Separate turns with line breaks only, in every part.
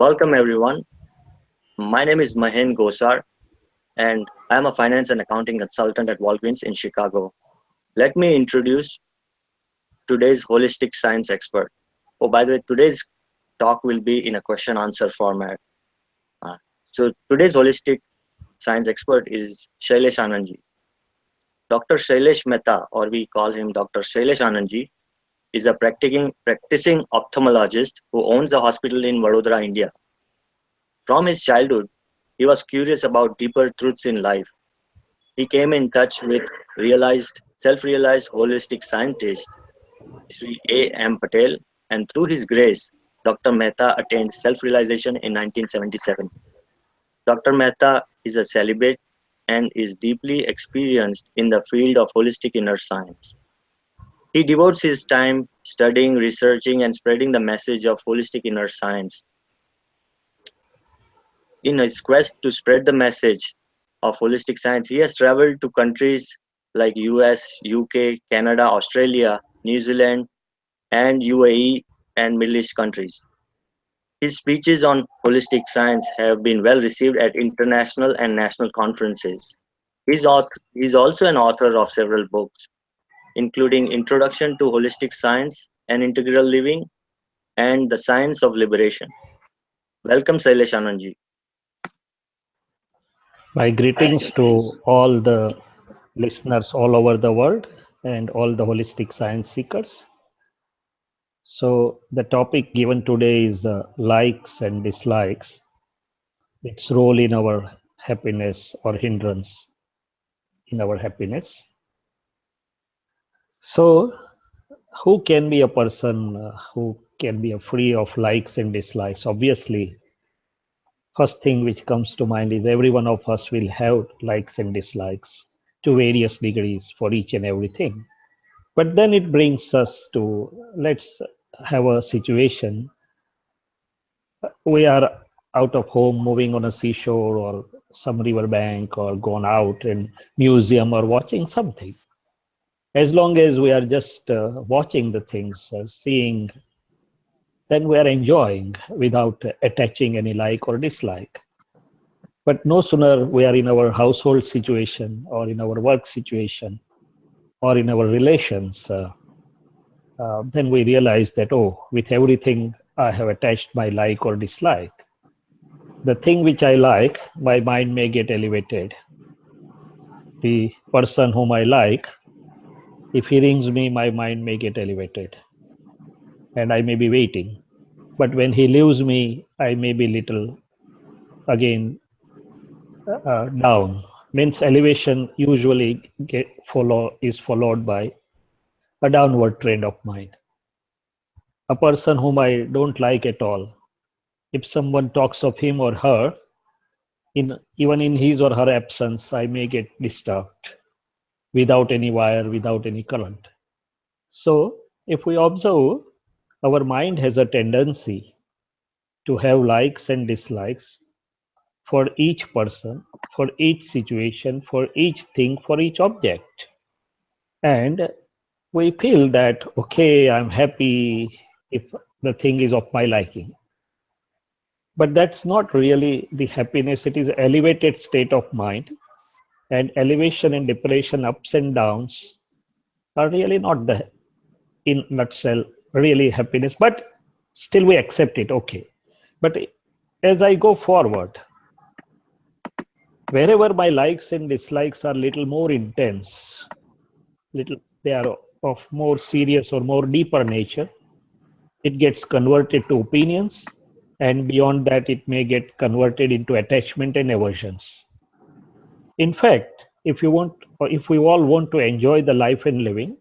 Welcome everyone. My name is Mahen Gosar and I am a finance and accounting consultant at Walgreens in Chicago. Let me introduce today's holistic science expert. Oh, by the way, today's talk will be in a question answer format. Uh, so today's holistic science expert is Shailesh Anandji. Dr. Shailesh Mehta, or we call him Dr. Shailesh Anandji, is a practicing ophthalmologist who owns a hospital in Vadodara, India. From his childhood, he was curious about deeper truths in life. He came in touch with self-realized holistic scientist Sri A. M. Patel, and through his grace, Dr. Mehta attained self-realization in 1977. Dr. Mehta is a celibate and is deeply experienced in the field of holistic inner science. He devotes his time studying, researching, and spreading the message of holistic inner science. In his quest to spread the message of holistic science, he has traveled to countries like US, UK, Canada, Australia, New Zealand, and UAE and Middle East countries. His speeches on holistic science have been well received at international and national conferences. He's also an author of several books, including Introduction to Holistic Science and Integral Living and The Science of Liberation. Welcome, Sailesh Anandji.
My greetings to all the listeners all over the world and all the holistic science seekers. So, the topic given today is likes and dislikes, its role in our happiness or hindrance in our happiness. So, who can be a person who can be free of likes and dislikes? Obviously, first thing which comes to mind is every one of us will have likes and dislikes to various degrees for each and everything. But then it brings us to let's have a situation. We are out of home, moving on a seashore or some river bank, or gone out in museum or watching something. As long as we are just watching the things, seeing, then we are enjoying without attaching any like or dislike. But no sooner we are in our household situation or in our work situation or in our relations, then we realize that, oh, with everything I have attached my like or dislike. The thing which I like, my mind may get elevated. The person whom I like, if he rings me, my mind may get elevated and I may be waiting. But when he leaves me, I may be little again down. Means elevation usually is followed by a downward trend of mind. A person whom I don't like at all, if someone talks of him or her, even in his or her absence, I may get disturbed without any wire, without any current. So, if we observe, our mind has a tendency to have likes and dislikes for each person, for each situation, for each thing, for each object. And we feel that, okay, I'm happy if the thing is of my liking. But that's not really the happiness, it is elevated state of mind. And elevation and depression, ups and downs, are really not the, in nutshell, really happiness. But still we accept it, okay. But as I go forward, wherever my likes and dislikes are little more intense, little they are of more serious or more deeper nature, it gets converted to opinions, and beyond that it may get converted into attachment and aversions. In fact, if you want, or if we all want to enjoy the life and living,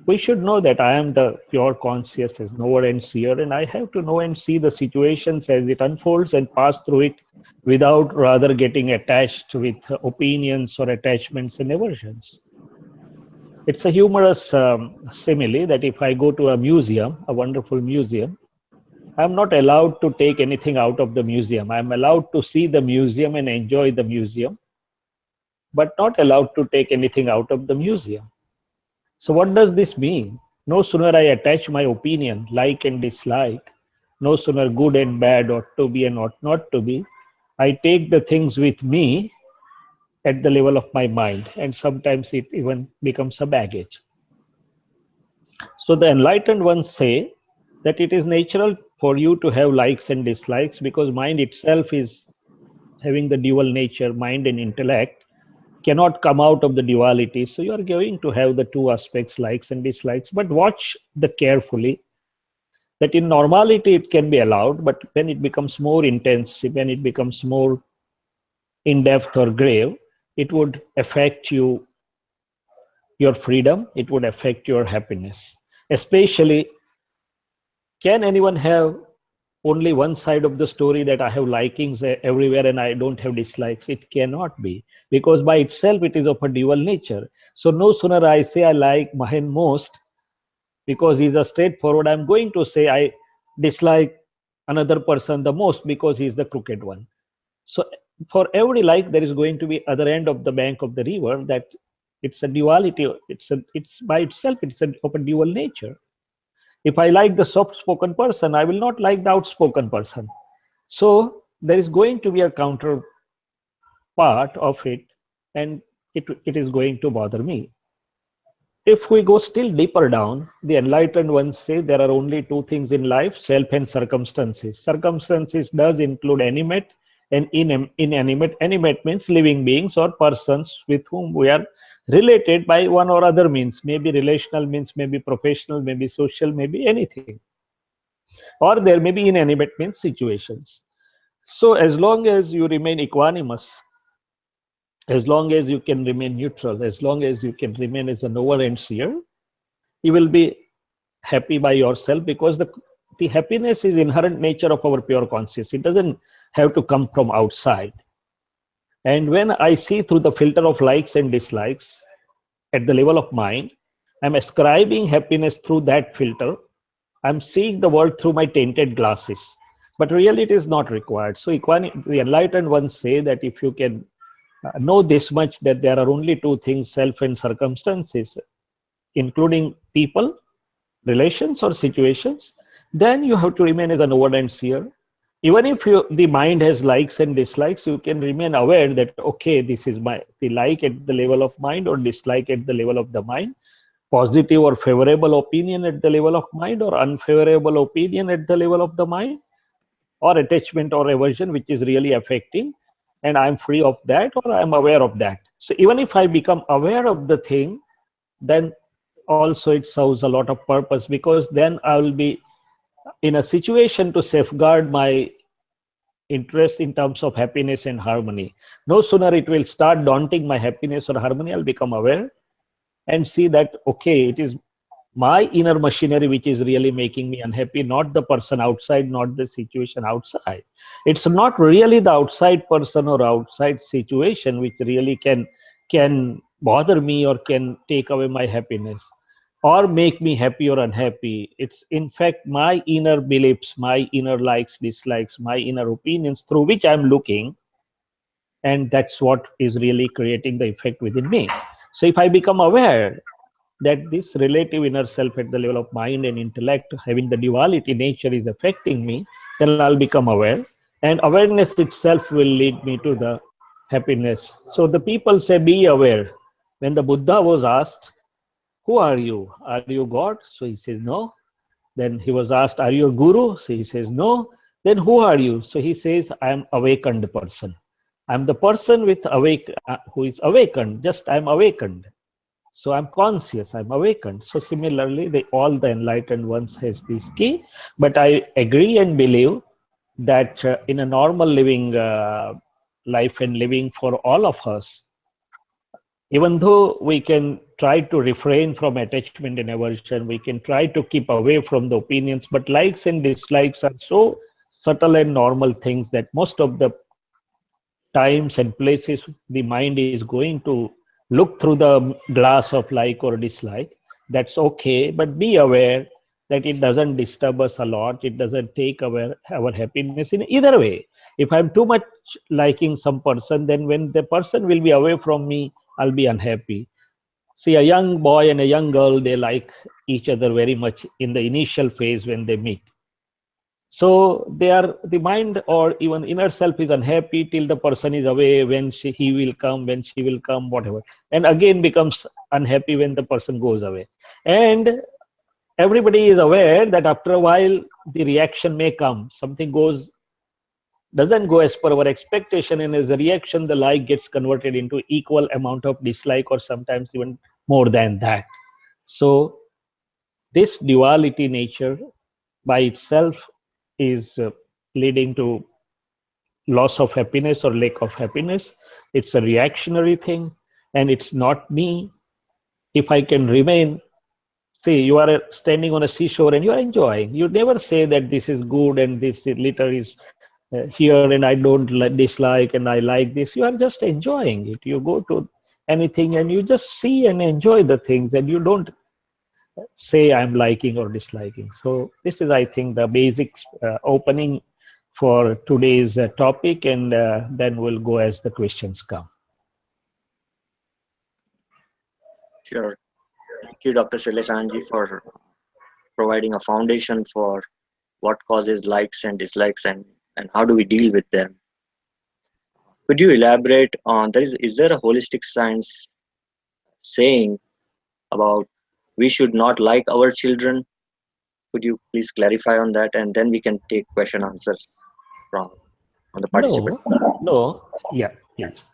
we should know that I am the pure conscious as knower and seer, and I have to know and see the situations as it unfolds and pass through it without rather getting attached with opinions or attachments and aversions. It's a humorous simile that if I go to a museum, a wonderful museum, I'm not allowed to take anything out of the museum. I'm allowed to see the museum and enjoy the museum, but not allowed to take anything out of the museum. So what does this mean? No sooner I attach my opinion, like and dislike, no sooner good and bad, ought to be and ought not to be. I take the things with me at the level of my mind, and sometimes it even becomes a baggage. So the enlightened ones say that it is natural for you to have likes and dislikes because mind itself is having the dual nature, mind and intellect cannot come out of the duality. So you are going to have the two aspects, likes and dislikes, but watch the carefully that in normality it can be allowed, but when it becomes more intense, when it becomes more in depth or grave, it would affect your freedom, it would affect your happiness. Especially, can anyone have only one side of the story that I have likings everywhere and I don't have dislikes? It cannot be because by itself it is of a dual nature. So no sooner I say I like Mahen most because he's a straightforward, I'm going to say I dislike another person the most because he's the crooked one. So for every like there is going to be other end of the bank of the river that it's a duality. It's by itself it's of a dual nature. If I like the soft spoken person, I will not like the outspoken person. So there is going to be a counterpart of it, and it is going to bother me. If we go still deeper down, the enlightened ones say there are only two things in life, self and circumstances. Circumstances does include animate and inanimate. Animate means living beings or persons with whom we are related by one or other means. Maybe relational means, maybe professional, maybe social, maybe anything. Or there may be inanimate means situations. So as long as you remain equanimous, as long as you can remain neutral, as long as you can remain as an overseer, you will be happy by yourself because the happiness is inherent nature of our pure conscious. It doesn't have to come from outside. And when I see through the filter of likes and dislikes at the level of mind, I'm ascribing happiness through that filter. I'm seeing the world through my tainted glasses. But really, it is not required. So, the enlightened ones say that if you can know this much, that there are only two things, self and circumstances, including people, relations, or situations, then you have to remain as an overnight seer. Even if the mind has likes and dislikes, you can remain aware that, okay, this is the like at the level of mind or dislike at the level of the mind, positive or favorable opinion at the level of mind or unfavorable opinion at the level of the mind, or attachment or aversion which is really affecting, and I'm free of that or I'm aware of that. So even if I become aware of the thing, then also it serves a lot of purpose because then I will be in a situation to safeguard my interest in terms of happiness and harmony. No sooner it will start daunting my happiness or harmony, I'll become aware and see that, okay, it is my inner machinery which is really making me unhappy, not the person outside, not the situation outside. It's not really the outside person or outside situation which really can bother me or can take away my happiness or make me happy or unhappy. It's in fact my inner beliefs, my inner likes, dislikes, my inner opinions through which I'm looking, and that's what is really creating the effect within me. So if I become aware that this relative inner self at the level of mind and intellect having the duality nature is affecting me, then I'll become aware, and awareness itself will lead me to the happiness. So the people say be aware. When the Buddha was asked, who are you? Are you God? So he says no. Then he was asked, are you a guru? So he says no. Then who are you? So he says, I am awakened person. I'm the person with who is awakened. Just I'm awakened. So I'm conscious, I'm awakened. So similarly, all the enlightened ones has this key. But I agree and believe that in a normal living life and living for all of us, even though we can try to refrain from attachment and aversion, we can try to keep away from the opinions, but likes and dislikes are so subtle and normal things that most of the times and places the mind is going to look through the glass of like or dislike. That's okay, but be aware that it doesn't disturb us a lot, it doesn't take away our happiness in either way. If I'm too much liking some person, then when the person will be away from me, I'll be unhappy. See, a young boy and a young girl, they like each other very much in the initial phase when they meet. So they are the mind or even inner self is unhappy till the person is away, when he will come, when she will come, whatever, and again becomes unhappy when the person goes away. And everybody is aware that after a while the reaction may come. Something goes doesn't go as per our expectation, and as a reaction the like gets converted into equal amount of dislike or sometimes even more than that. So this duality nature by itself is leading to loss of happiness or lack of happiness. It's a reactionary thing, and it's not me. If I can remain, see, you are standing on a seashore and you are enjoying. You never say that this is good and this litter is here and I don't dislike and I like this. You are just enjoying it. You go to anything and you just see and enjoy the things, and you don't say I'm liking or disliking. So this is, I think, the basics opening for today's topic, and then we'll go as the questions come.
Sure. Thank you, Dr. Shailesh for providing a foundation for what causes likes and dislikes, and how do we deal with them. Could you elaborate on is there a holistic science saying about we should not like our children? Could you please clarify on that, and then we can take question answers from the participant.
No, no, yeah, yes.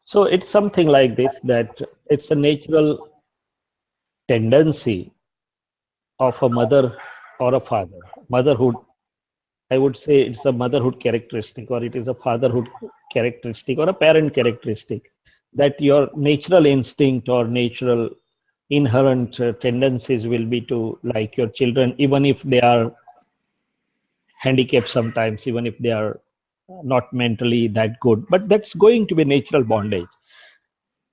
So it's something like this, that it's a natural tendency of a mother or a father. Motherhood, I would say it's a motherhood characteristic, or it is a fatherhood characteristic, or a parent characteristic, that your natural instinct or natural inherent tendencies will be to like your children, even if they are handicapped sometimes, even if they are not mentally that good. But that's going to be natural bondage.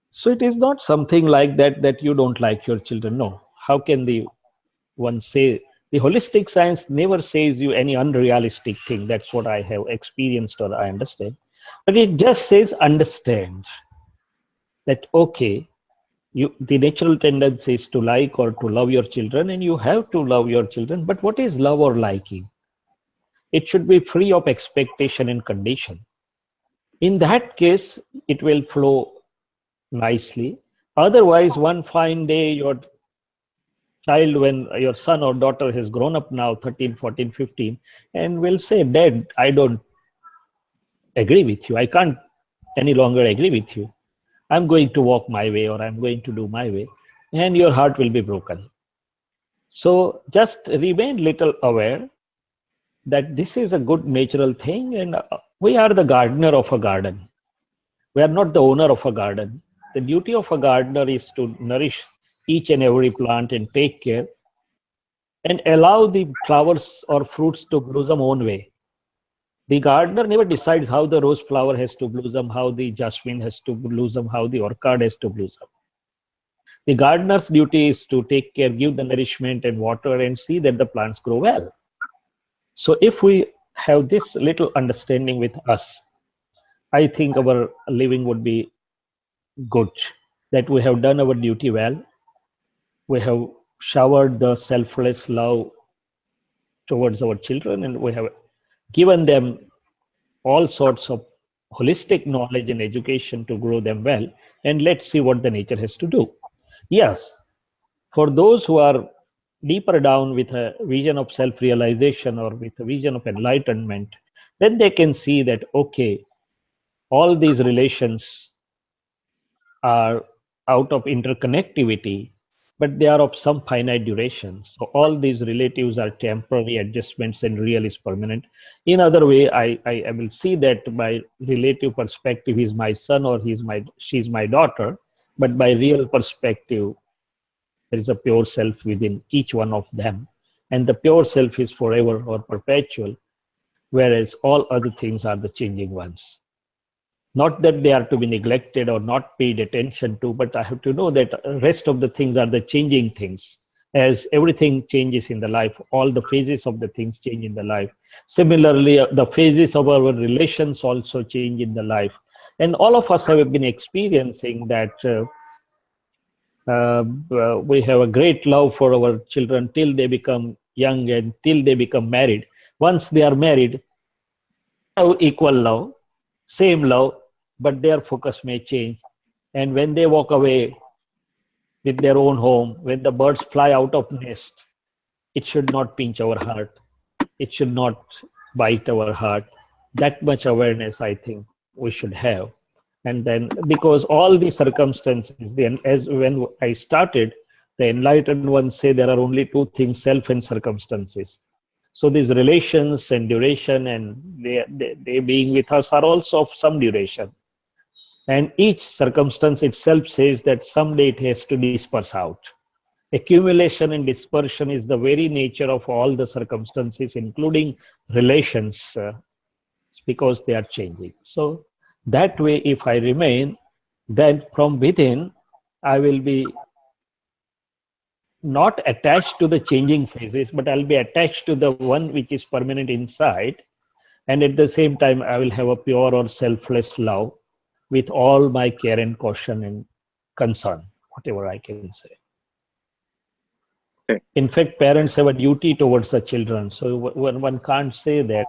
So it is not something like that you don't like your children. No. How can the one say? The holistic science never says you any unrealistic thing. That's what I have experienced or I understand. But it just says understand that okay, you the natural tendency is to like or to love your children, and you have to love your children. But what is love or liking? It should be free of expectation and condition. In that case, it will flow nicely. Otherwise, one fine day, your child, when your son or daughter has grown up now, 13, 14, 15, and will say, Dad, I don't agree with you. I can't any longer agree with you. I'm going to walk my way, or I'm going to do my way. And your heart will be broken. So just remain little aware that this is a good natural thing, and we are the gardener of a garden. We are not the owner of a garden. The duty of a gardener is to nourish each and every plant and take care and allow the flowers or fruits to blossom own way. The gardener never decides how the rose flower has to blossom, how the jasmine has to blossom, how the orchid has to blossom. The gardener's duty is to take care, give the nourishment and water, and see that the plants grow well. So if we have this little understanding with us, I think our living would be good, that we have done our duty well. We have showered the selfless love towards our children, and we have given them all sorts of holistic knowledge and education to grow them well. And let's see what the nature has to do. Yes, for those who are deeper down with a vision of self realization or with a vision of enlightenment, then they can see that okay, all these relations are out of interconnectivity, but they are of some finite duration. So all these relatives are temporary adjustments and real is permanent. In other way, I will see that by relative perspective, he's my son or she's my daughter, but by real perspective, there is a pure self within each one of them. And the pure self is forever or perpetual, whereas all other things are the changing ones. Not that they are to be neglected or not paid attention to, but I have to know that rest of the things are the changing things. As everything changes in the life, all the phases of the things change in the life. Similarly, the phases of our relations also change in the life. And all of us have been experiencing that we have a great love for our children till they become young and till they become married. Once they are married, have equal love, same love, but their focus may change. And when they walk away with their own home, when the birds fly out of nest, it should not pinch our heart. It should not bite our heart. That much awareness, I think, we should have. And then, because all the circumstances, then as when I started, the enlightened ones say there are only two things: self and circumstances. So these relations and duration and they being with us are also of some duration. And each circumstance itself says that someday it has to disperse out. Accumulation and dispersion is the very nature of all the circumstances, including relations, because they are changing. So that way, if I remain, then from within, I will be not attached to the changing phases, but I'll be attached to the one which is permanent inside. And at the same time, I will have a pure or selfless love with all my care and caution and concern, whatever I can say.
Okay.
In fact, parents have a duty towards the children. So one can't say that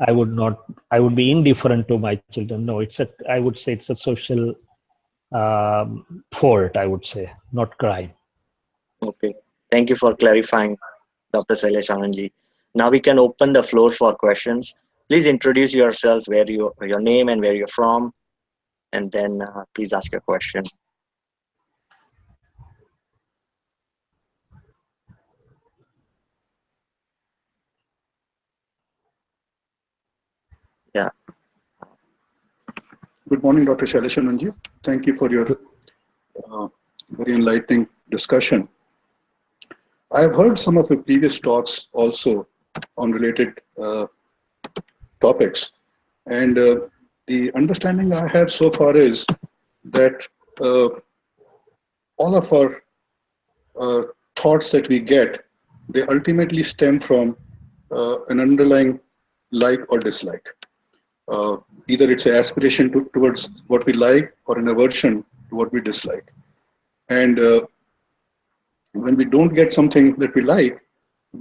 I would not, I would be indifferent to my children. No, I would say it's a social fault, I would say, not crime.
Okay. Thank you for clarifying, Dr. Sailesh Anandji. Now we can open the floor for questions. Please introduce yourself, your name and where you're from, and then please ask your question. Yeah.
Good morning, Dr. Shailesh Anandji. Thank you for your uh, very enlightening discussion. I have heard some of your previous talks also on related topics, and the understanding I have so far is that uh, all of our uh, thoughts that we get, they ultimately stem from an underlying like or dislike. Uh, Either it's an aspiration towards what we like or an aversion to what we dislike. And when we don't get something that we like,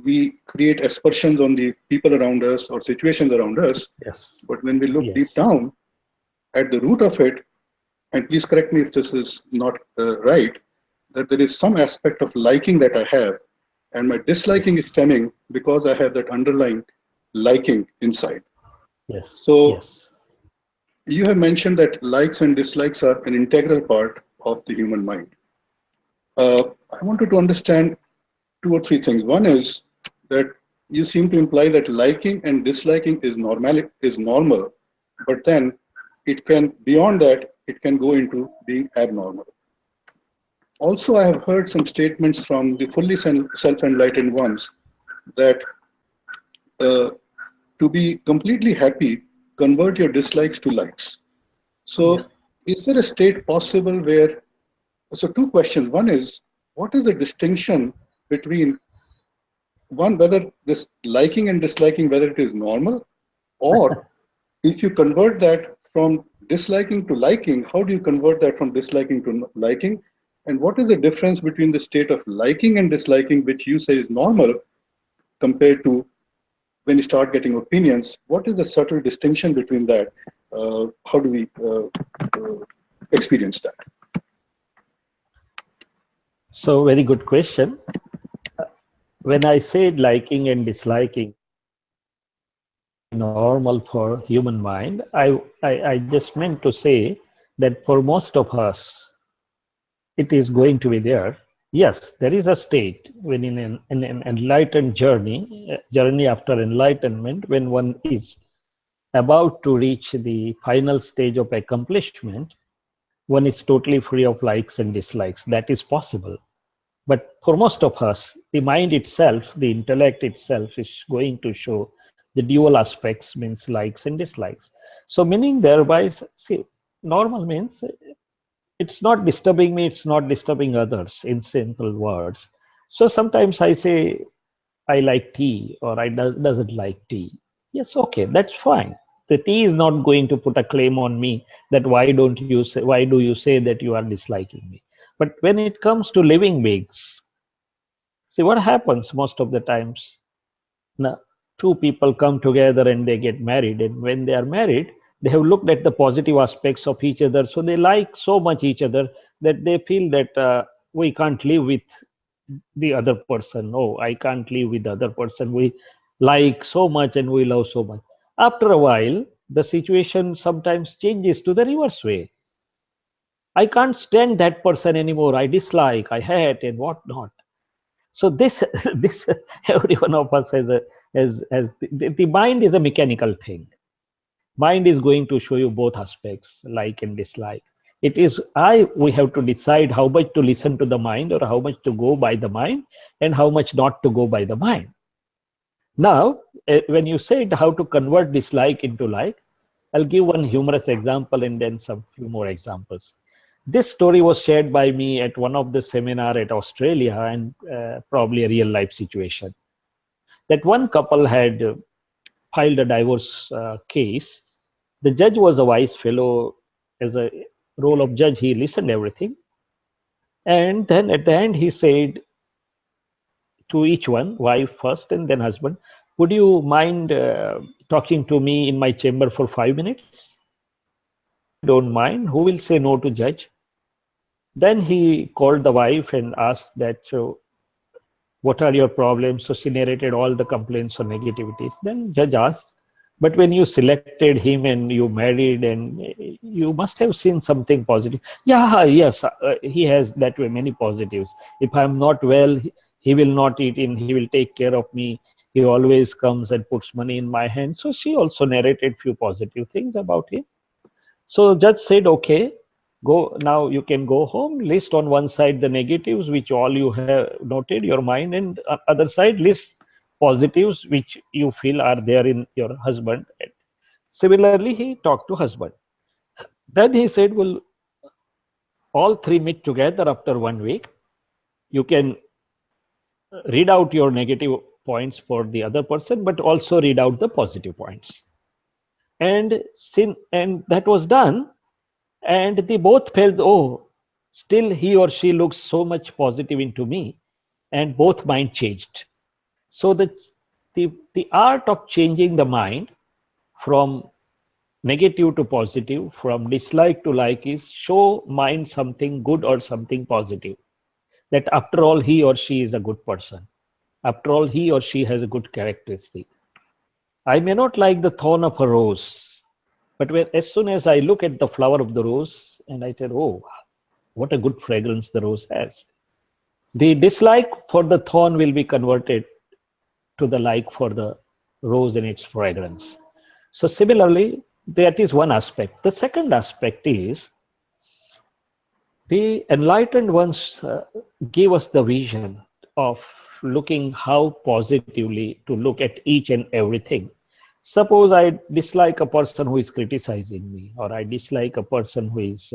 we create aspersions on the people around us or situations around us.
Yes.
But when we look deep
Yes.
down at the root of it, and please correct me if this is not right, that there is some aspect of liking that I have, and my disliking is
Yes.
stemming because I have that underlying liking inside.
Yes.
So
Yes.
you have mentioned that likes and dislikes are an integral part of the human mind. I wanted to understand two or three things. One is that you seem to imply that liking and disliking is normal, but then it can beyond that it can go into being abnormal. Also, I have heard some statements from the fully self-enlightened ones that uh, to be completely happy, convert your dislikes to likes.
Yeah.
So, is there a state possible where? So, two questions. One is, what is the distinction between one, whether this liking and disliking, whether it is normal, or if you convert that from disliking to liking, how do you convert that from disliking to liking? And what is the difference between the state of liking and disliking, which you say is normal, compared to when you start getting opinions? What is the subtle distinction between that? How do we experience that?
So, very good question. When I said liking and disliking normal for human mind, I just meant to say that for most of us, it is going to be there. Yes, there is a state when in an enlightened journey, journey after enlightenment, when one is about to reach the final stage of accomplishment, one is totally free of likes and dislikes. That is possible. But for most of us, the mind itself, the intellect itself is going to show the dual aspects, means likes and dislikes. So meaning thereby, see, normal means it's not disturbing me, it's not disturbing others, in simple words. So sometimes I say I like tea or I doesn't like tea. Yes, okay, that's fine. The tea is not going to put a claim on me that why do you say that you are disliking me? But when it comes to living beings, see what happens most of the times. Now, two people come together and they get married, and when they are married, they have looked at the positive aspects of each other, so they like so much each other that they feel that we can't live with the other person. No, I can't live with the other person. We like so much and we love so much. After a while, the situation sometimes changes to the reverse way. I can't stand that person anymore. I dislike, I hate, and whatnot. So this, this every one of us has a has the mind is a mechanical thing. Mind is going to show you both aspects, like and dislike. It is I we have to decide how much to listen to the mind or how much to go by the mind and how much not to go by the mind. Now, when you said how to convert dislike into like, I'll give one humorous example and then some few more examples. This story was shared by me at one of the seminar at Australia, and probably a real life situation. That one couple had filed a divorce case. The judge was a wise fellow. As a role of judge, he listened everything, and then at the end he said to each one, wife first and then husband, would you mind talking to me in my chamber for 5 minutes? If you don't mind, who will say no to judge? Then he called the wife and asked that, so what are your problems? So she narrated all the complaints or negativities. Then judge asked, but when you selected him and you married, and you must have seen something positive. Yeah, yes, he has that way many positives. If I'm not well, he will not eat in, he will take care of me. He always comes and puts money in my hand. So she also narrated few positive things about him. So judge said, okay, go now. You can go home. List on one side the negatives, which all you have noted, your mind, and other side list positives, which you feel are there in your husband. Similarly, he talked to husband. Then he said, well, all three meet together after 1 week. You can read out your negative points for the other person, but also read out the positive points. And that was done. And they both felt, oh, still he or she looks so much positive into me, and both mind changed. So the art of changing the mind from negative to positive, from dislike to like, is show mind something good or something positive, that after all he or she is a good person, after all he or she has a good characteristic. I may not like the thorn of a rose, but as soon as I look at the flower of the rose and I tell, oh, what a good fragrance the rose has, the dislike for the thorn will be converted to the like for the rose and its fragrance. So similarly, that is one aspect. The second aspect is the enlightened ones give us the vision of looking how positively to look at each and everything. Suppose I dislike a person who is criticizing me, or I dislike a person who is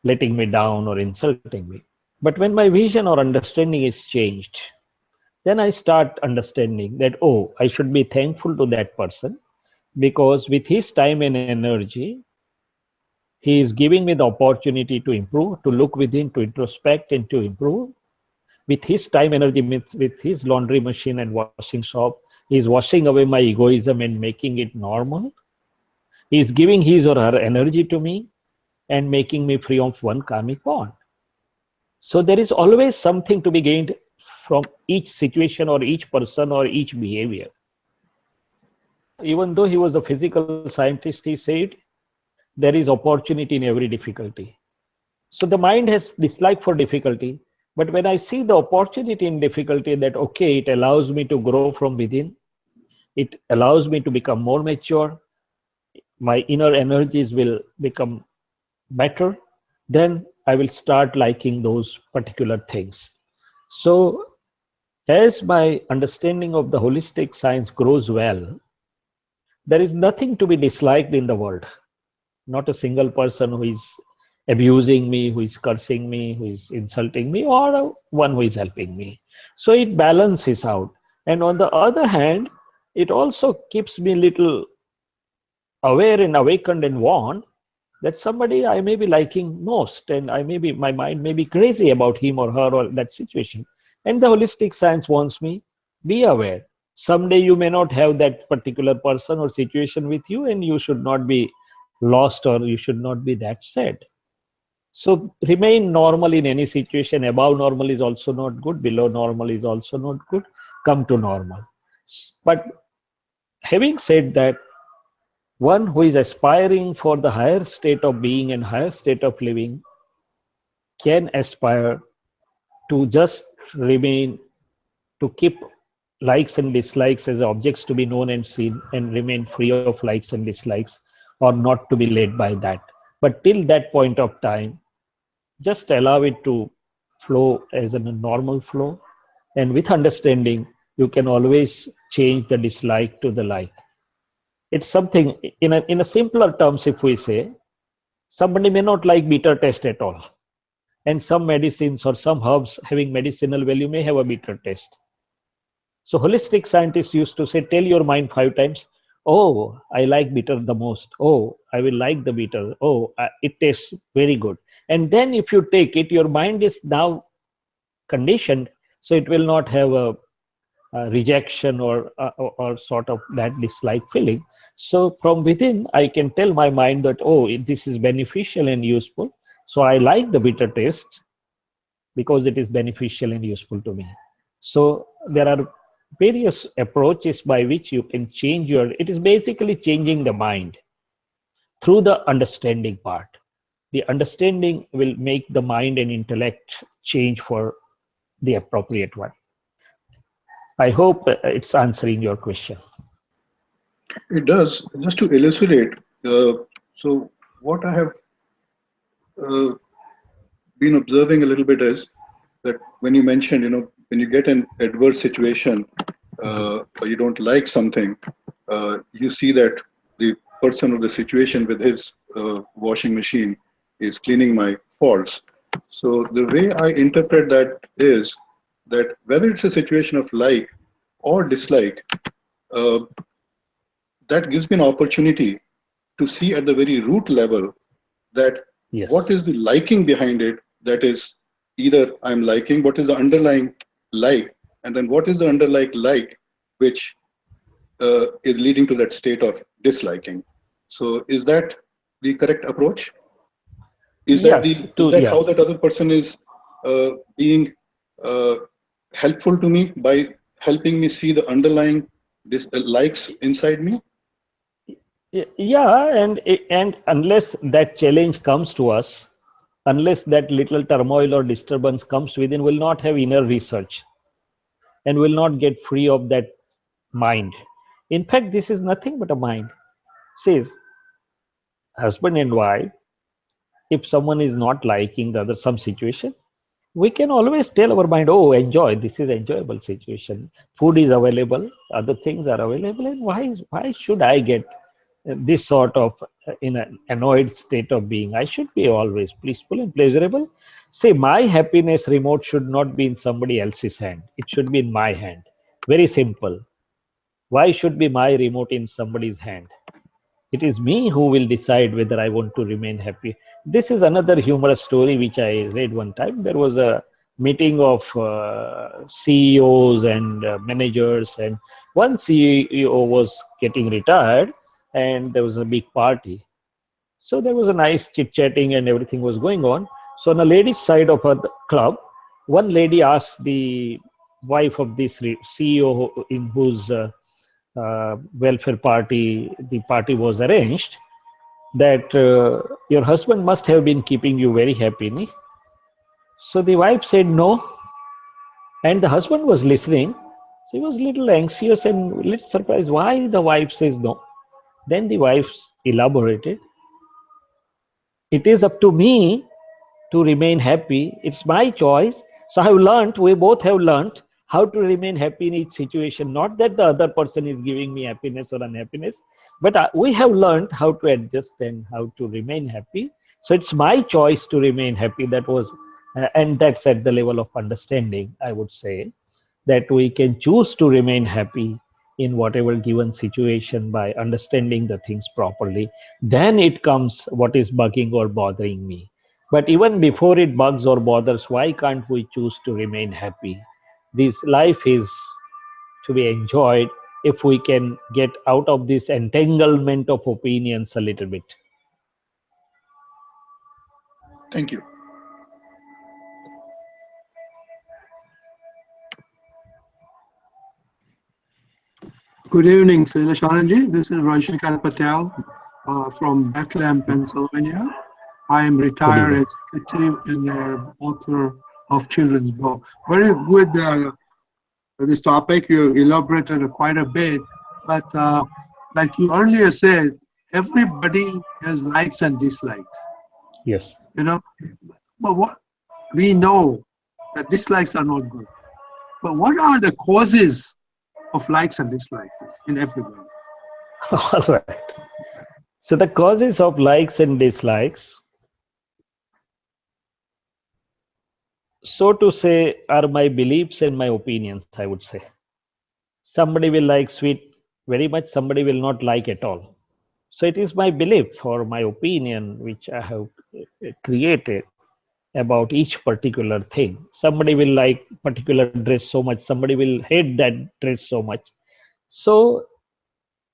letting me down or insulting me. But when my vision or understanding is changed, then I start understanding that, oh, I should be thankful to that person, because with his time and energy, he is giving me the opportunity to improve, to look within, to introspect, and to improve. With his time, energy, with his laundry machine and washing shop, he is washing away my egoism and making it normal. He is giving his or her energy to me and making me free of one karmic bond. So there is always something to be gained from each situation or each person or each behavior. Even though he was a physical scientist, he said, there is opportunity in every difficulty. So the mind has dislike for difficulty, but when I see the opportunity in difficulty, that okay, it allows me to grow from within, it allows me to become more mature, my inner energies will become better, then I will start liking those particular things. So as my understanding of the holistic science grows well, there is nothing to be disliked in the world. Not a single person who is abusing me, who is cursing me, who is insulting me, or one who is helping me. So it balances out. And on the other hand, it also keeps me little aware and awakened and warned that somebody I may be liking most, and my mind may be crazy about him or her or that situation. And the holistic science wants me, be aware. Someday you may not have that particular person or situation with you, and you should not be lost or you should not be that sad. So remain normal in any situation. Above normal is also not good, below normal is also not good. Come to normal. But having said that, one who is aspiring for the higher state of being and higher state of living can aspire to just remain, to keep likes and dislikes as objects to be known and seen, and remain free of likes and dislikes, or not to be led by that. But till that point of time, just allow it to flow as a normal flow. And with understanding, you can always change the dislike to the like. It's something, in a simpler terms, if we say, somebody may not like bitter taste at all. And some medicines or some herbs having medicinal value may have a bitter taste. So holistic scientists used to say, tell your mind 5 times, oh, I like bitter the most. Oh, I will like the bitter. Oh, it tastes very good. And then if you take it, your mind is now conditioned, so it will not have a rejection or sort of that dislike feeling. So from within, I can tell my mind that, oh, this is beneficial and useful. So I like the bitter taste because it is beneficial and useful to me. So there are various approaches by which you can change your, it is basically changing the mind through the understanding part. The understanding will make the mind and intellect change for the appropriate one. I hope it's answering your question.
It does. Just to elucidate, so what I have uh, been observing a little bit is that when you mentioned, when you get an adverse situation or you don't like something, you see that the person or the situation with his washing machine is cleaning my faults. So the way I interpret that is that whether it's a situation of like or dislike, uh, that gives me an opportunity to see at the very root level that what
Yes.
is the liking behind it, that is either I'm liking, what is the underlying like, and then what is the underlying like which is leading to that state of disliking. So is that the correct approach?
Yes.
Is
To
that how
yes.
that other person is being uh, helpful to me by helping me see the underlying likes inside me?
Yeah, and unless that challenge comes to us, unless that little turmoil or disturbance comes within, we'll not have inner research and will not get free of that mind. In fact, this is nothing but a mind. Says husband and wife, if someone is not liking the other some situation, we can always tell our mind, oh, enjoy, this is enjoyable situation. Food is available, other things are available, and why should I get this sort of in an annoyed state of being? I should be always peaceful and pleasurable. Say, my happiness remote should not be in somebody else's hand. It should be in my hand. Very simple. Why should be my remote in somebody's hand? It is me who will decide whether I want to remain happy. This is another humorous story which I read one time. There was a meeting of CEOs and managers, and one CEO was getting retired, and there was a big party. So there was a nice chit chatting, and everything was going on. So on the ladies' side of the club, one lady asked the wife of this CEO in whose welfare party the party was arranged, that your husband must have been keeping you very happy, ne? So the wife said no, and the husband was listening. She was a little anxious and a little surprised why the wife says no. Then the wife elaborated, it is up to me to remain happy. It's my choice. So I have learned, we both have learned how to remain happy in each situation. Not that the other person is giving me happiness or unhappiness, but we have learned how to adjust and how to remain happy. So it's my choice to remain happy. That was, and that's at the level of understanding, I would say, that we can choose to remain happy in whatever given situation by understanding the things properly. Then it comes what is bugging or bothering me. But even before it bugs or bothers, why can't we choose to remain happy? This life is to be enjoyed if we can get out of this entanglement of opinions a little bit.
Thank you.
Good evening, Sailashananji. This is Rajnikant Patel from Bethlehem, Pennsylvania. I am
Good
retired
evening.
executive and author of children's book. Very good this topic. You elaborated quite a bit, but like you earlier said, everybody has likes and dislikes.
Yes.
You know, but what we know that dislikes are not good. But what are the causes of likes and dislikes in everybody?
All right. So the causes of likes and dislikes, so to say, are my beliefs and my opinions, I would say. Somebody will like sweet very much, somebody will not like at all. So it is my belief or my opinion which I have created about each particular thing. Somebody will like particular dress so much, somebody will hate that dress so much. So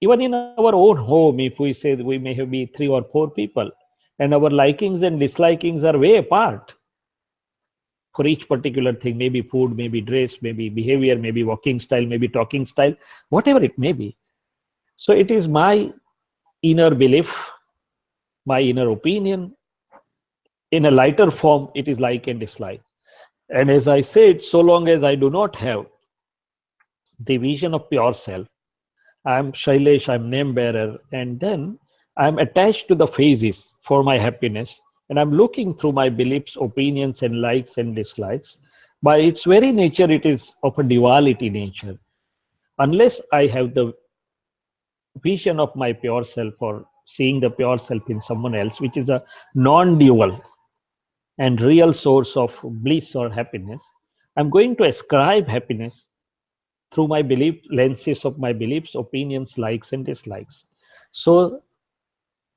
even in our own home, if we say that we may have be 3 or 4 people, and our likings and dislikings are way apart for each particular thing, maybe food, maybe dress, maybe behavior, maybe walking style, maybe talking style, whatever it may be. So it is my inner belief, my inner opinion. In a lighter form, it is like and dislike. And as I said, so long as I do not have the vision of pure self, I'm Shailesh, I'm name bearer, and then I'm attached to the phases for my happiness, and I'm looking through my beliefs, opinions, and likes and dislikes. By its very nature, it is of a duality nature. Unless I have the vision of my pure self or seeing the pure self in someone else, which is a non dual and real source of bliss or happiness, I'm going to ascribe happiness through my belief lenses of my beliefs, opinions, likes, and dislikes. So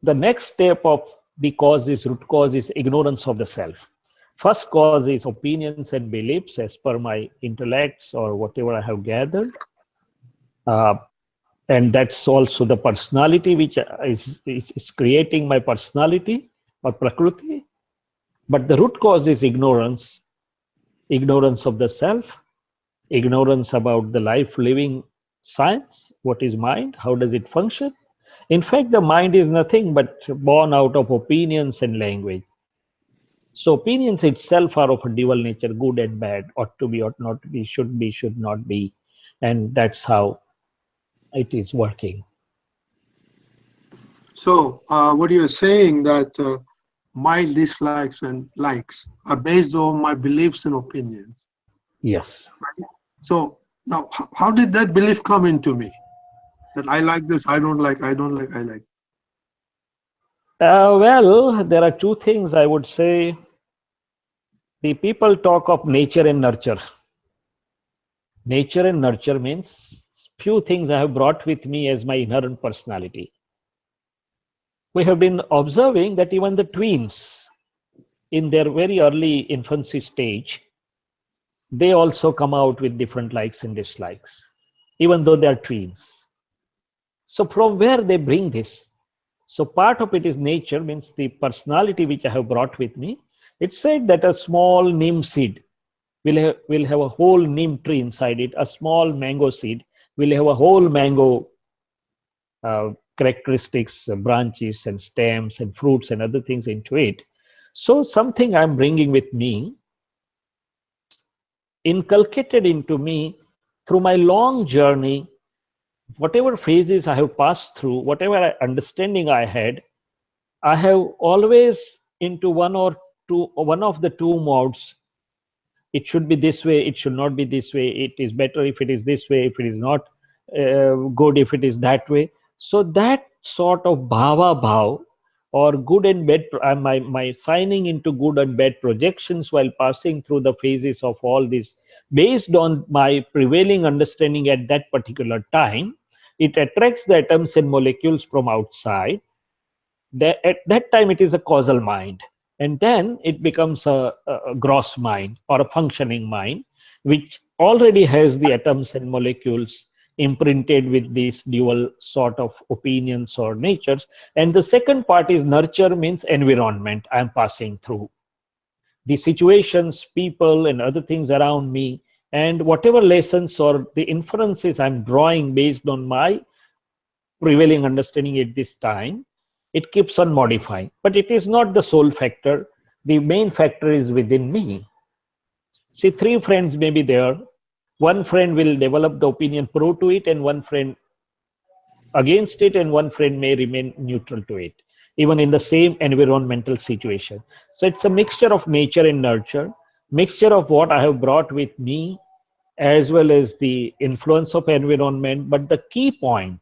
the next step of the cause is root cause is ignorance of the self. First cause is opinions and beliefs as per my intellects or whatever I have gathered. Uh, and that's also the personality which is creating my personality or prakriti. But the root cause is ignorance, ignorance of the self, ignorance about the life living science, what is mind, how does it function. In fact, the mind is nothing but born out of opinions and language. So opinions itself are of a dual nature, good and bad, ought to be, ought not to be, should not be. And that's how it is working.
So what you're saying that my dislikes and likes are based on my beliefs and opinions.
Yes.
So now, how did that belief come into me? That I like this, I don't like, I don't like, I like.
Well, there are two things I would say. The people talk of nature and nurture. Nature and nurture means few things I have brought with me as my inherent personality. We have been observing that even the twins in their very early infancy stage, they also come out with different likes and dislikes, even though they are twins. So from where they bring this? So part of it is nature, means the personality which I have brought with me. It said that a small neem seed will have a whole neem tree inside it. A small mango seed will have a whole mango characteristics, branches and stems and fruits and other things into it. So something I'm bringing with me is inculcated into me through my long journey, whatever phases I have passed through, whatever understanding I had, I have always into one of the two modes. It should be this way, it should not be this way, it is better if it is this way, if it is not good if it is that way. So that sort of bhava bhav or good and bad, my signing into good and bad projections while passing through the phases of all this based on my prevailing understanding at that particular time, it attracts the atoms and molecules from outside. At that time it is a causal mind, and then it becomes a gross mind or a functioning mind which already has the atoms and molecules imprinted with these dual sort of opinions or natures. And the second part is nurture, means environment I'm passing through, the situations, people, and other things around me, and whatever lessons or the inferences I'm drawing based on my prevailing understanding at this time, it keeps on modifying. But it is not the sole factor. The main factor is within me. See, three friends may be there. One friend will develop the opinion pro to it, and one friend against it, and one friend may remain neutral to it, even in the same environmental situation. So it's a mixture of nature and nurture, mixture of what I have brought with me, as well as the influence of environment. But the key point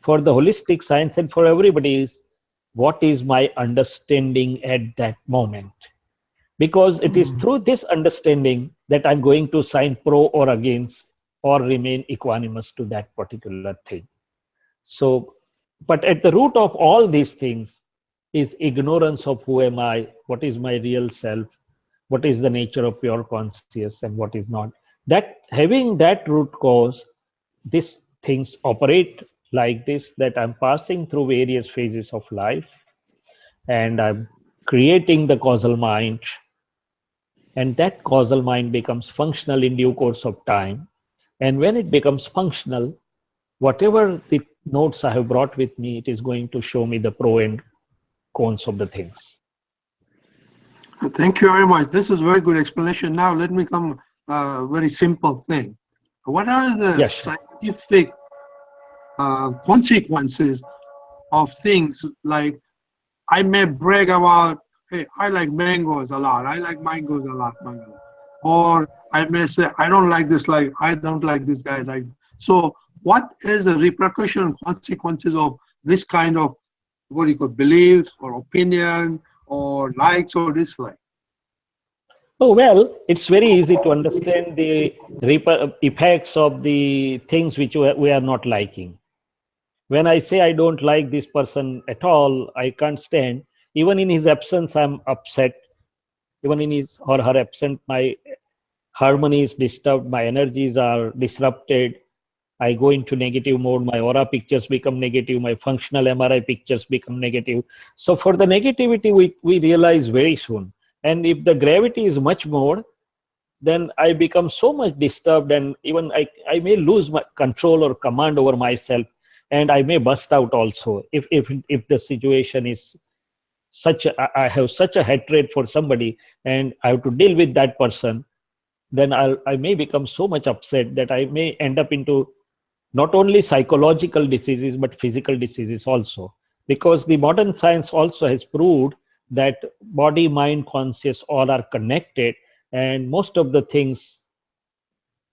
for the holistic science and for everybody is what is my understanding at that moment, because it is through this understanding that I'm going to sign pro or against or remain equanimous to that particular thing. So, but at the root of all these things is ignorance of who am I, what is my real self, what is the nature of pure conscious, and what is not. That having that root cause, these things operate like this, that I'm passing through various phases of life and I'm creating the causal mind, and that causal mind becomes functional in due course of time. And when it becomes functional, whatever the notes I have brought with me, it is going to show me the pro and cons of the things.
Thank you very much. This is very good explanation. Now let me come very simple thing. What are the
Yes, sure.
scientific consequences of things like I may brag about, hey, I like mangoes a lot. I like mangoes a lot, mango. Or I may say, I don't like this, like I don't like this guy. Like so, what is the repercussion and consequences of this kind of what you call beliefs or opinion or likes or dislike?
Oh, well, it's very easy to understand the effects of the things which we are not liking. When I say I don't like this person at all, I can't stand, even in his absence, I'm upset. Even in his or her absence, my harmony is disturbed, my energies are disrupted. I go into negative mode, my aura pictures become negative, my functional MRI pictures become negative. So for the negativity, we realize very soon. And if the gravity is much more, then I become so much disturbed, and even I may lose my control or command over myself, and I may bust out also if the situation is such I have such a hatred for somebody and I have to deal with that person, then I may become so much upset that I may end up into not only psychological diseases but physical diseases also, because the modern science also has proved that body, mind, conscious all are connected, and most of the things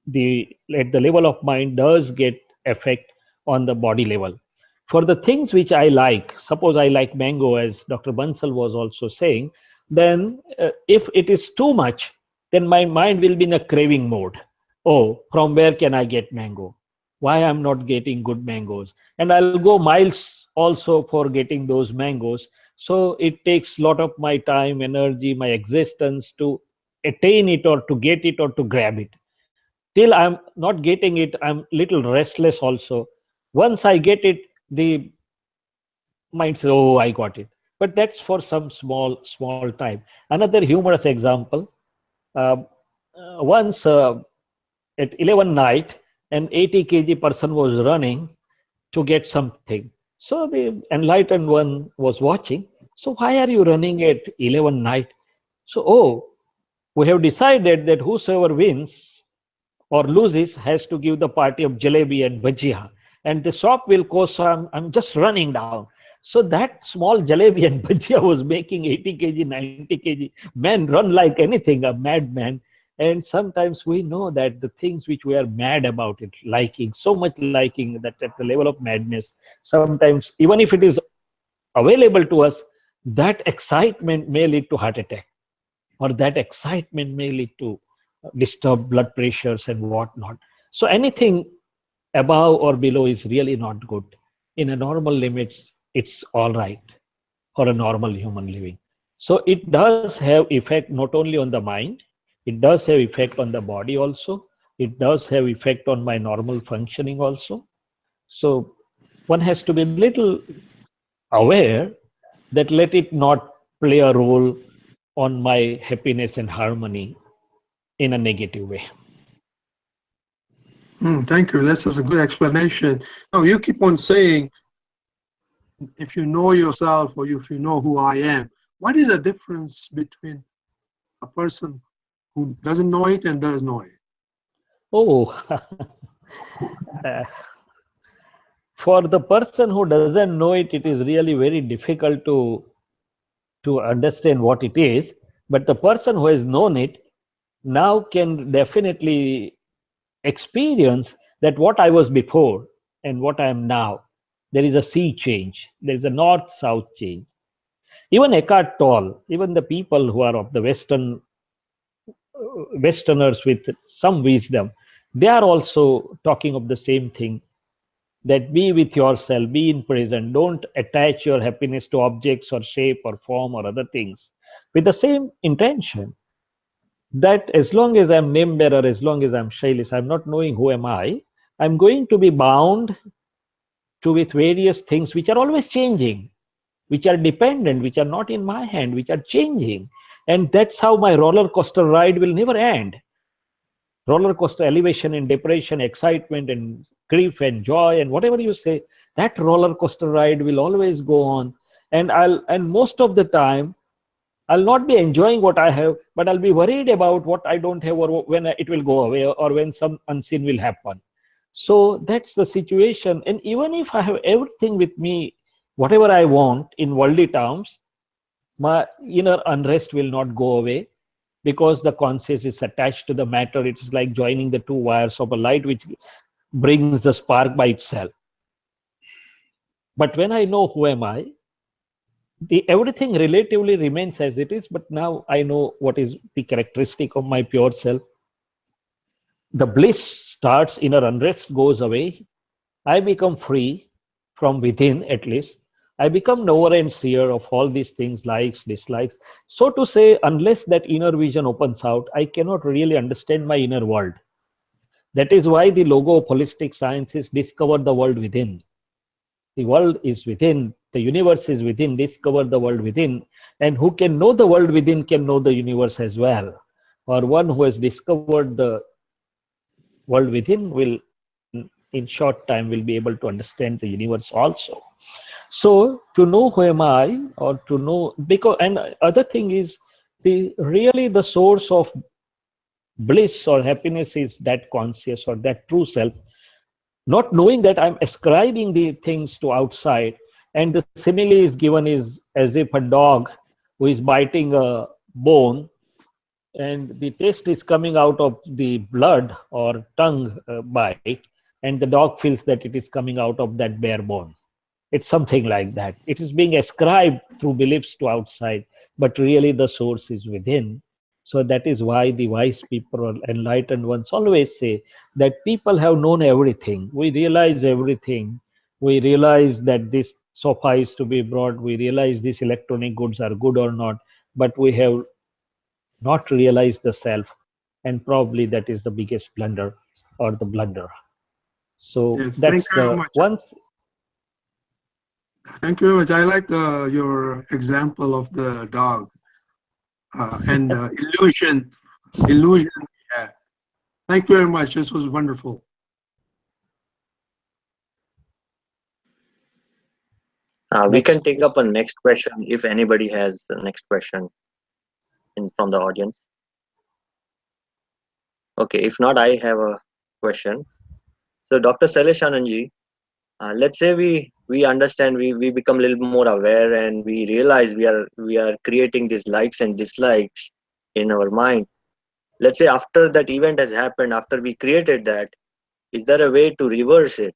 the at the level of mind does get effect on the body level. For the things which I like, suppose I like mango, as Dr. Bansal was also saying, then if it is too much, then my mind will be in a craving mode. Oh, from where can I get mango? Why I'm not getting good mangoes? And I'll go miles also for getting those mangoes. So it takes a lot of my time, energy, my existence to attain it or to get it or to grab it. Till I'm not getting it, I'm little restless also. Once I get it, the mind says, oh, I got it. But that's for some small time. Another humorous example, uh, once at 11 night, an 80 kg person was running to get something. So the enlightened one was watching. So why are you running at 11 night? So, oh, we have decided that whosoever wins or loses has to give the party of jalebi and bhajia, and the shop will close. So I'm just running down. So that small jalebi and bhajia was making 80 kg, 90 kg man run like anything, a madman. And sometimes we know that the things which we are mad about it, liking, so much liking that at the level of madness, sometimes even if it is available to us, that excitement may lead to heart attack, or that excitement may lead to disturbed blood pressures and whatnot. So anything above or below is really not good. In a normal limits, it's all right for a normal human living. So it does have effect not only on the mind, it does have effect on the body also. It does have effect on my normal functioning also. So one has to be a little aware that let it not play a role on my happiness and harmony in a negative way.
Thank you. That's a good explanation. Now, you keep on saying, if you know yourself or if you know who I am, what is the difference between a person who doesn't know it and does know it?
Oh, uh, for the person who doesn't know it, it is really very difficult to understand what it is. But the person who has known it now can definitely experience that what I was before and what I am now, there is a sea change, there is a north south change. Even Eckhart Tolle, even the people who are of the Westerners with some wisdom, they are also talking of the same thing, that be with yourself, be in present, don't attach your happiness to objects or shape or form or other things, with the same intention that as long as I'm name bearer, as long as I'm Shailis, I'm not knowing who am I, I'm going to be bound to with various things which are always changing, which are dependent, which are not in my hand, which are changing. And that's how my roller coaster ride will never end. Roller coaster elevation and depression, excitement and grief and joy and whatever you say, that roller coaster ride will always go on. And most of the time I'll not be enjoying what I have, but I'll be worried about what I don't have, or when it will go away, or when some unseen will happen. So that's the situation. And even if I have everything with me, whatever I want in worldly terms, my inner unrest will not go away, because the conscious is attached to the matter. It's like joining the two wires of a light, which brings the spark by itself. But when I know who am I, the everything relatively remains as it is, but now I know what is the characteristic of my pure self. The bliss starts, inner unrest goes away. I become free from within, at least. I become knower and seer of all these things, likes, dislikes. So to say, unless that inner vision opens out, I cannot really understand my inner world. That is why the logo of holistic science is discover the world within. The world is within, the universe is within, discover the world within. And who can know the world within can know the universe as well. Or one who has discovered the world within will, in short time, will be able to understand the universe also. So to know who am I, or to know, because, and other thing is, the really the source of bliss or happiness is that conscious or that true self. Not knowing that I'm ascribing the things to outside. And the simile is given is as if a dog who is biting a bone, and the taste is coming out of the blood or tongue bite, and the dog feels that it is coming out of that bare bone. It's something like that. It is being ascribed through beliefs to outside, but really the source is within. So that is why the wise people or enlightened ones always say that people have known everything. We realize everything. We realize that this sofa is to be brought. We realize these electronic goods are good or not, but we have not realized the self. And probably that is the biggest blunder or the blunder. So
Yes, thank
that's
you very
the
much.
once.
Thank you very much. I like your example of the dog and illusion. Illusion. Yeah. Thank you very much. This was wonderful.
We
Next
can take up a next question if anybody has the next question from the audience. Okay, if not, I have a question. So, Dr. Sailesh Anandji, let's say we understand, we become a little more aware, and we realize we are creating these likes and dislikes in our mind. Let's say after that event has happened, after we created that, is there a way to reverse it,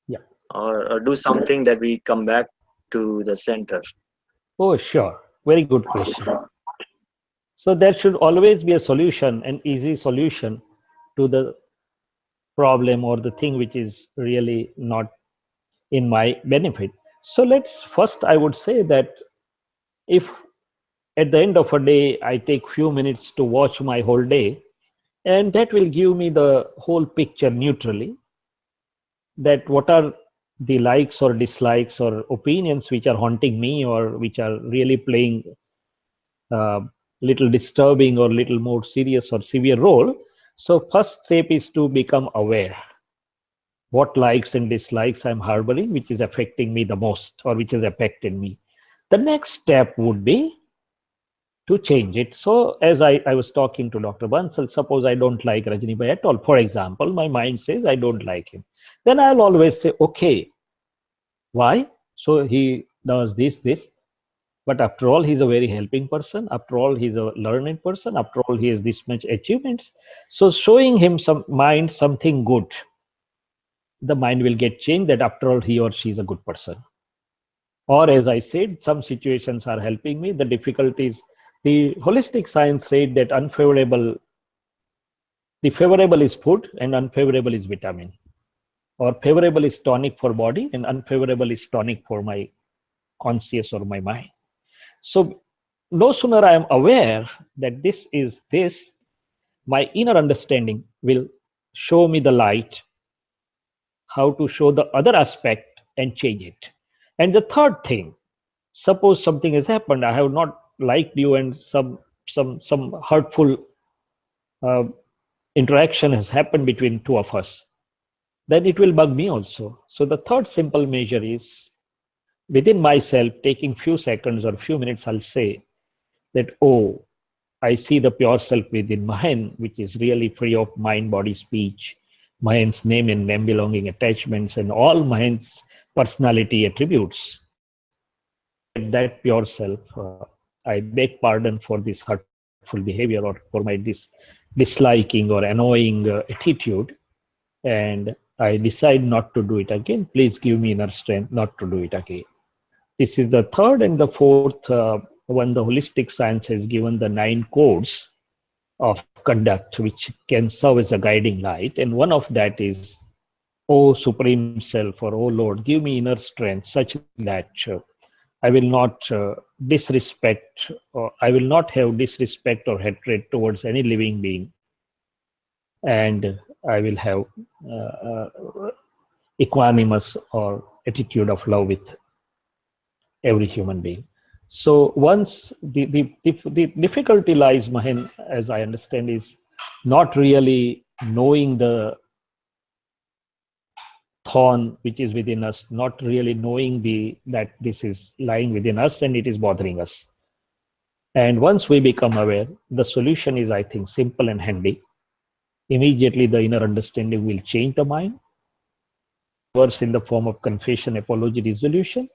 Yeah.
or do something that we come back to the center?
Oh, sure. Very good question. So there should always be a solution, an easy solution to the problem or the thing which is really not in my benefit. So let's first, I would say that if at the end of a day I take few minutes to watch my whole day, And that will give me the whole picture neutrally, that what are the likes or dislikes or opinions which are haunting me or which are really playing little disturbing or little more serious or severe role. So first step is to become aware what likes and dislikes I'm harboring, which is affecting me the most or which has affected me. The next step would be to change it. So as I was talking to Dr. Bansal, suppose I don't like Rajni Bhai at all. For example, my mind says I don't like him. Then I'll always say, okay, why? So he does this. But after all, he's a very helping person. After all, he's a learned person. After all, he has this much achievements. So showing him some mind, something good, the mind will get changed that after all, he or she is a good person. Or as I said, some situations are helping me. The difficulties, the holistic science said that the favorable is food and unfavorable is vitamin. Or favorable is tonic for body and unfavorable is tonic for my conscious or my mind. So no sooner I am aware that this is this, my inner understanding will show me the light, how to show the other aspect and change it. And the third thing, suppose something has happened, I have not liked you and some hurtful uh, interaction has happened between two of us, then it will bug me also. So the third simple measure is within myself, taking few seconds or few minutes, I'll say that, oh, I see the pure self within mine, which is really free of mind, body, speech, mind's name and name belonging attachments, and all mind's personality attributes. And looking at that pure self, I beg pardon for this hurtful behavior or for my disliking or annoying attitude, and I decide not to do it again. Please give me inner strength not to do it again. This is the third, and the fourth one. The holistic science has given the 9 codes of conduct which can serve as a guiding light, and one of that is, O Supreme Self, or O Lord, give me inner strength such that I will not disrespect, or I will not have disrespect or hatred towards any living being, and I will have equanimous or attitude of love with every human being. So once the difficulty lies, Mahin, as I understand, is not really knowing the thorn which is within us, not really knowing that this is lying within us and it is bothering us. And once we become aware, the solution is, I think, simple and handy. Immediately the inner understanding will change the mind, worse in the form of confession, apology, resolution,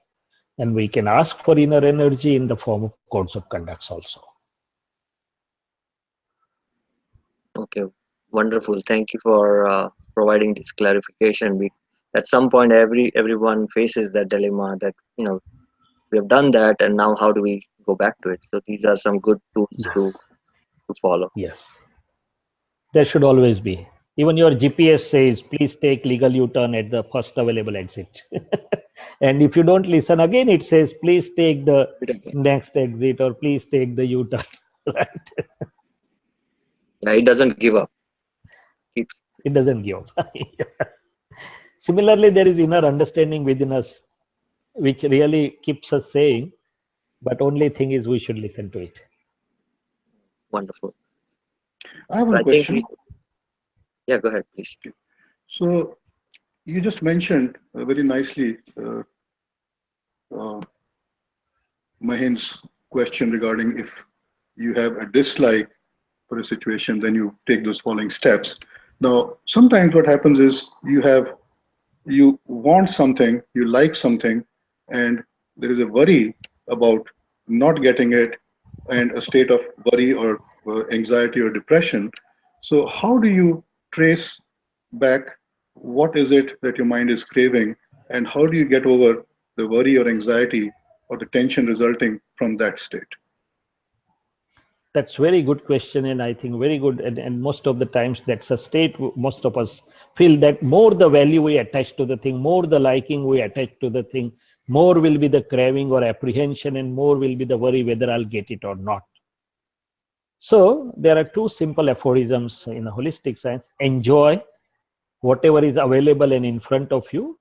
and we can ask for inner energy in the form of codes of conducts also.
Okay, wonderful. Thank you for providing this clarification. At some point, everyone faces that dilemma that, we have done that, and now how do we go back to it? So these are some good tools
Yes.
to follow.
Yes. There should always be. Even your GPS says, please take legal U-turn at the first available exit. And if you don't listen again, it says, please take the next exit or please take the U-turn. Right?
Yeah, it doesn't give up.
It doesn't give up. Similarly, there is inner understanding within us, which really keeps us saying, but only thing is we should listen to it.
Wonderful.
I have
So
one
I think
question.
yeah, go ahead, please.
So you just mentioned very nicely uh, Mahin's question regarding if you have a dislike for a situation, then you take those following steps. Now, sometimes what happens is you want something, you like something, and there is a worry about not getting it, and a state of worry or anxiety or depression. So, how do you trace back what is it that your mind is craving, and how do you get over the worry or anxiety or the tension resulting from that state?
That's very good question, and I think very good. And most of the times, that's a state most of us feel that more the value we attach to the thing, more the liking we attach to the thing, more will be the craving or apprehension, and more will be the worry whether I'll get it or not. So there are two simple aphorisms in a holistic science. Enjoy whatever is available and in front of you.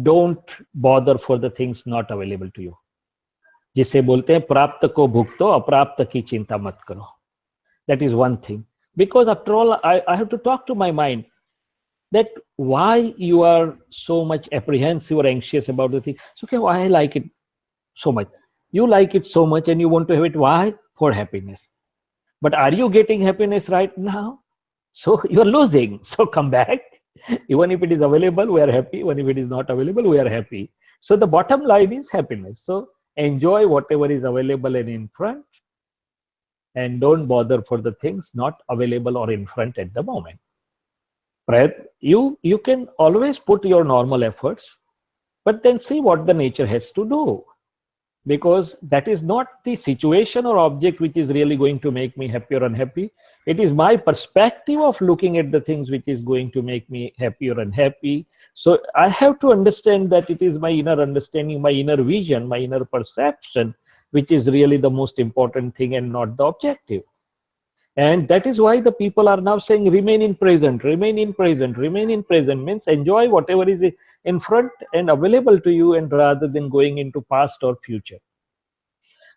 Don't bother for the things not available to you. जिसे बोलते हैं प्राप्त को भुगतो अप्राप्त की चिंता मत करो. That is one thing. Because after all, I have to talk to my mind that why you are so much apprehensive or anxious about the thing. So, okay, why I like it so much? You like it so much and you want to have it. Why? For happiness. But are you getting happiness right now? So you're losing. So come back. Even if it is available, we are happy. Even if it is not available, we are happy. So the bottom line is happiness. So enjoy whatever is available and in front, and don't bother for the things not available or in front at the moment. Right? You can always put your normal efforts, but then see what the nature has to do. Because that is not the situation or object which is really going to make me happy or unhappy. It is my perspective of looking at the things which is going to make me happy or unhappy. So I have to understand that it is my inner understanding, my inner vision, my inner perception, which is really the most important thing and not the objective. And that is why the people are now saying remain in present, remain in present, remain in present, means enjoy whatever is in front and available to you, and rather than going into past or future.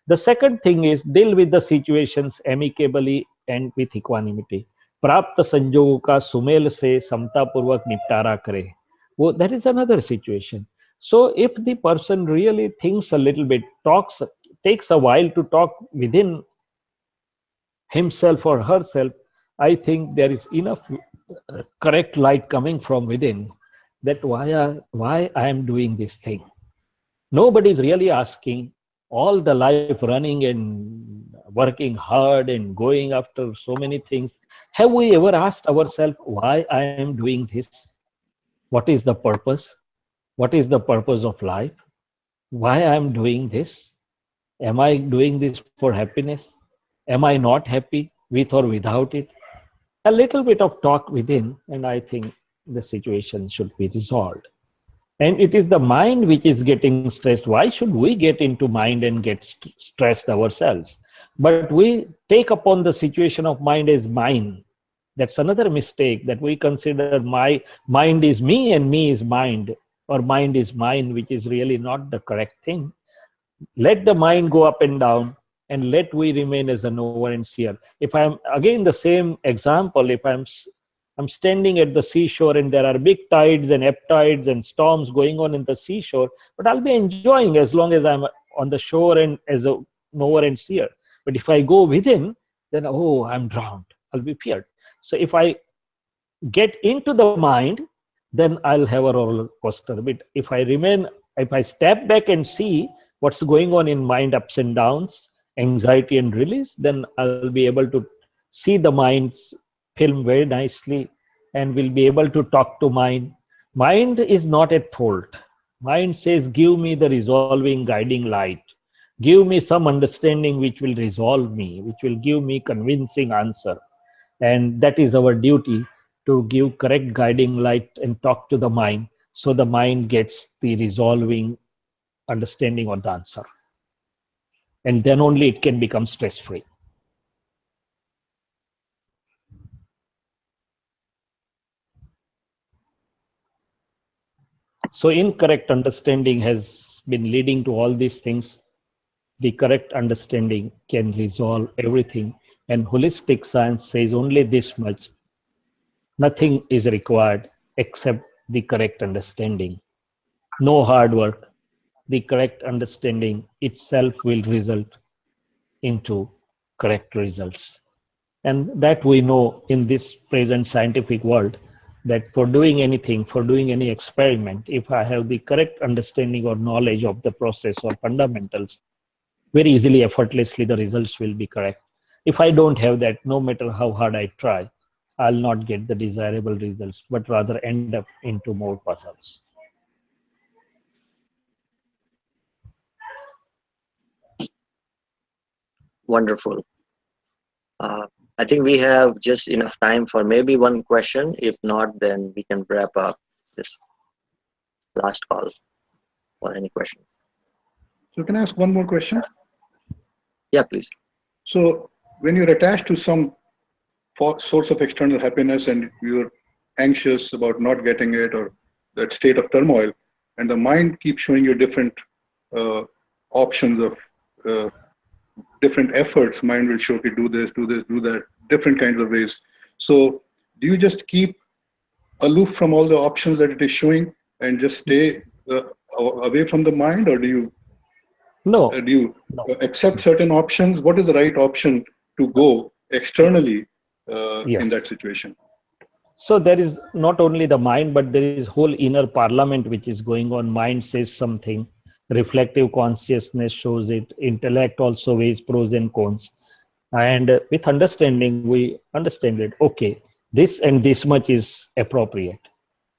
The second thing is deal with the situations amicably and with equanimity. प्राप्त संजोगों का सुमेल से समता पूर्वक निपटारा करे. वो that is another situation. So if the person really thinks a little bit, takes a while to talk within himself or herself, I think there is enough correct light coming from within that why I am doing this thing. Nobody is really asking all the life running and working hard and going after so many things. Have we ever asked ourselves why I am doing this? What is the purpose? What is the purpose of life? Why I am doing this? Am I doing this for happiness? Am I not happy with or without it? A little bit of talk within, and I think the situation should be resolved. And it is the mind which is getting stressed. Why should we get into mind and get stressed ourselves? But we take upon the situation of mind as mine. That's another mistake, that we consider my mind is me and me is mind, or mind is mine, which is really not the correct thing. Let the mind go up and down, and let we remain as a knower and seer. If I'm again the same example, if I'm standing at the seashore and there are big tides and ebb tides and storms going on in the seashore, but I'll be enjoying as long as I'm on the shore and as a knower and seer. But if I go within, then oh, I'm drowned, I'll be feared. So if I get into the mind, then I'll have a roller coaster. But if I step back and see what's going on in mind, ups and downs, anxiety and release, then I'll be able to see the mind's film very nicely, and will be able to talk to mind. Mind is not at fault. Mind says, give me the resolving, guiding light. Give me some understanding which will resolve me, which will give me convincing answer. And that is our duty, to give correct guiding light and talk to the mind, so the mind gets the resolving understanding or the answer. And then only it can become stress free. So incorrect understanding has been leading to all these things. The correct understanding can resolve everything. And holistic science says only this much: nothing is required except the correct understanding. No hard work. The correct understanding itself will result into correct results. And that we know in this present scientific world, that for doing anything, for doing any experiment, if I have the correct understanding or knowledge of the process or fundamentals, very easily, effortlessly, the results will be correct. If I don't have that, no matter how hard I try, I'll not get the desirable results, but rather end up into more puzzles.
Wonderful. Uh, I think we have just enough time for maybe one question. If not, then we can wrap up this last call for any questions.
So can I ask one more question?
Yeah, please.
So when you're attached to some source of external happiness and you're anxious about not getting it or that state of turmoil, and the mind keeps showing you different uh, options of uh, different efforts. Mind will show, okay, do this, do this, do that, different kinds of ways. So do you just keep aloof from all the options that it is showing and just stay away from the mind, or
No,
do you
no.
accept certain options? What is the right option to go externally in that
Yes.
situation?
So there is not only the mind, but there is whole inner parliament which is going on. Mind says something, reflective consciousness shows it, intellect also weighs pros and cons. And with understanding, we understand it. Okay, this and this much is appropriate.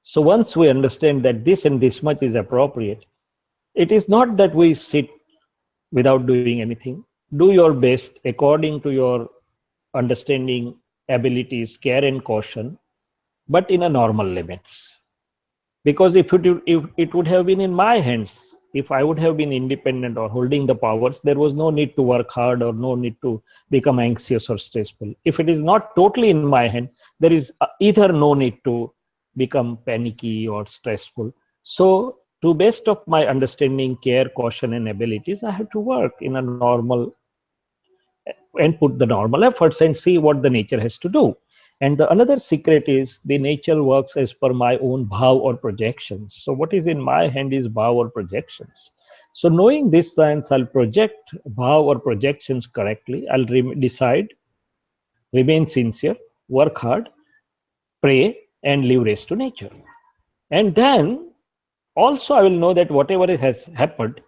So once we understand that this and this much is appropriate, it is not that we sit without doing anything. Do your best according to your understanding, abilities, care, and caution, but in a normal limits. Because if it would have been in my hands, if I would have been independent or holding the powers, there was no need to work hard or no need to become anxious or stressful. If it is not totally in my hand, there is either no need to become panicky or stressful. So to best of my understanding, care, caution, and abilities, I have to work in a normal and put the normal efforts and see what the nature has to do. And the another secret is the nature works as per my own bhav or projections. So what is in my hand is bhav or projections. So knowing this science, I'll project bhav or projections correctly. I'll decide, remain sincere, work hard, pray, and leave rest to nature. And then also I will know that whatever has happened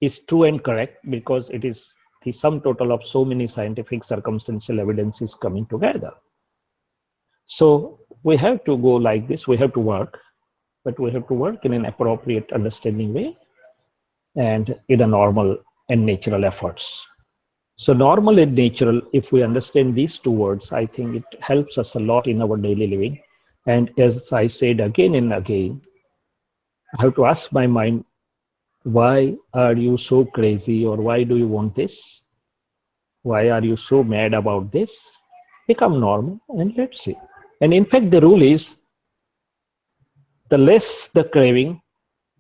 is true and correct because it is the sum total of so many scientific circumstantial evidences coming together. So we have to go like this. We have to work, but we have to work in an appropriate understanding way and in a normal and natural efforts. So normal and natural, if we understand these two words, I think it helps us a lot in our daily living. And as I said again and again, I have to ask my mind, why are you so crazy, or why do you want this? Why are you so mad about this? Become normal and let's see. And in fact, the rule is the less the craving,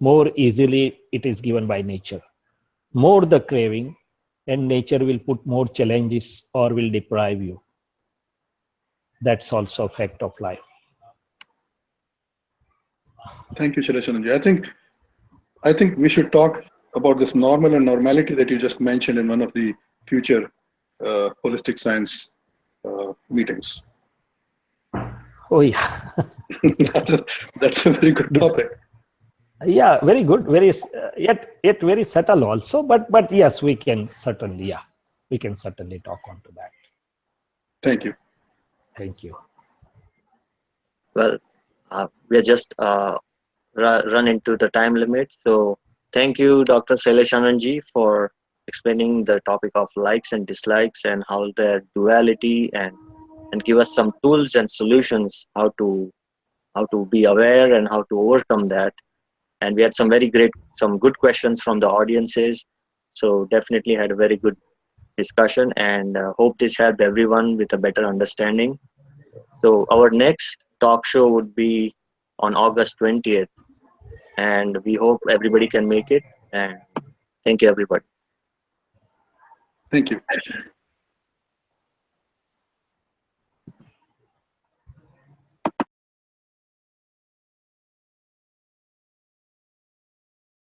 more easily it is given by nature. More the craving, and nature will put more challenges or will deprive you. That's also a fact of life.
Thank you, Shirashananji. I think we should talk about this normal and normality that you just mentioned in one of the future holistic science meetings.
Oh yeah,
that's, that's a very good topic.
yeah, very good. Very yet very subtle also. But yes, we can certainly, yeah, we can certainly talk on to that.
Thank you.
Thank you.
Well, we are just run into the time limit. So thank you, Dr. Sailesh Anandji, for explaining the topic of likes and dislikes and how their duality, and give us some tools and solutions how to be aware and how to overcome that. And we had some good questions from the audiences. So definitely had a very good discussion, and hope this helped everyone with a better understanding. So our next talk show would be on August 20th, and we hope everybody can make it. And thank you, everybody.
Thank you.